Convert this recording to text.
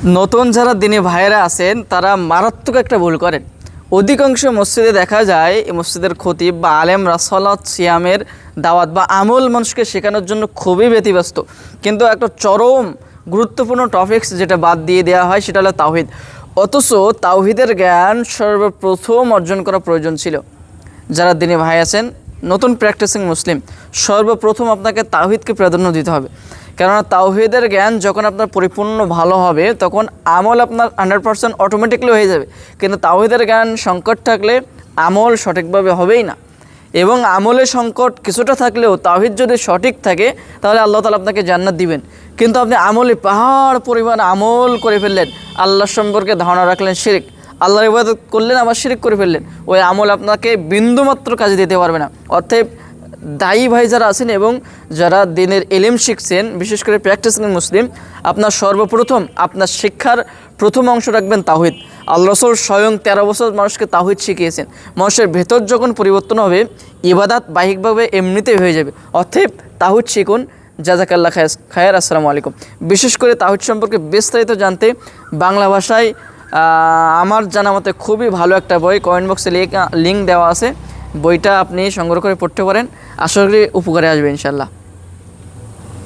নতুন যারা দিনী ভাইয়েরা আছেন তারা মারাত্মক একটা ভুল করেন। অধিকাংশ মসজিদে দেখা যায় এই মসজিদের খতিব বা আলেমরা সালাত সিয়ামের দাওয়াত বা আমল মানুষকে শেখানোর জন্য খুবই ব্যতিব্যস্ত, কিন্তু একটা চরম গুরুত্বপূর্ণ টপিকস যেটা বাদ দিয়ে দেওয়া হয় সেটা হলো তাওহিদ। অথচ তাওহিদের জ্ঞান সর্বপ্রথম অর্জন করা প্রয়োজন ছিল। যারা দিনী ভাই আছেন, নতুন প্র্যাকটিসিং মুসলিম, সর্বপ্রথম আপনাকে তাওহিদকে প্রাধান্য দিতে হবে। কেননা তাওহিদের জ্ঞান যখন আপনার পরিপূর্ণ ভালো হবে তখন আমল আপনার 100% অটোমেটিকলি হয়ে যাবে। কিন্তু তাওহিদের জ্ঞান সংকট থাকলে আমল সঠিকভাবে হবেই না। এবং আমলের সংকট কিছুটা থাকলেও তাওহিদ যদি সঠিক থাকে তাহলে আল্লাহ তাআলা আপনাকে জান্নাত দিবেন। কিন্তু আপনি আমলে পাহাড় পরিমাণ আমল করে ফেললেন, আল্লাহ সম্পর্কে ধারণা রাখলেন শিরক, আল্লাহর ইবাদত করলেন আবার শিরক করে ফেললেন, ওই আমল আপনাকে বিন্দুমাত্র কাজে দিতে পারবে না। অতএব দায়ী ভাই যারা আছেন এবং যারা দিনের ইলম শিখছেন, বিশেষ করে প্র্যাকটিসিং মুসলিম, আপনার সর্বপ্রথম আপনার শিক্ষার প্রথম অংশ রাখবেন তাওহিদ। আল্লাহ রাসূল স্বয়ং 13 বছর মানুষকে তাওহিদ শিখিয়েছেন। মানুষের ভেতর যখন পরিবর্তন হবে, ইবাদত বাহ্যিকভাবে এমনিতেই হয়ে যাবে। অতএব তাওহিদ শিখুন। জাযাকাল্লাহ খায়ের। আসসালামু আলাইকুম। বিশেষ করে তাওহিদ সম্পর্কে বিস্তারিত জানতে বাংলা ভাষায় আমার জানা মতে খুবই ভালো একটা বই, কমেন্ট বক্সে লিঙ্ক দেওয়া আছে, বইটা আপনি সংগ্রহ করে পড়তে পারেন। আশা করি উপকারে আসবে ইনশাল্লাহ।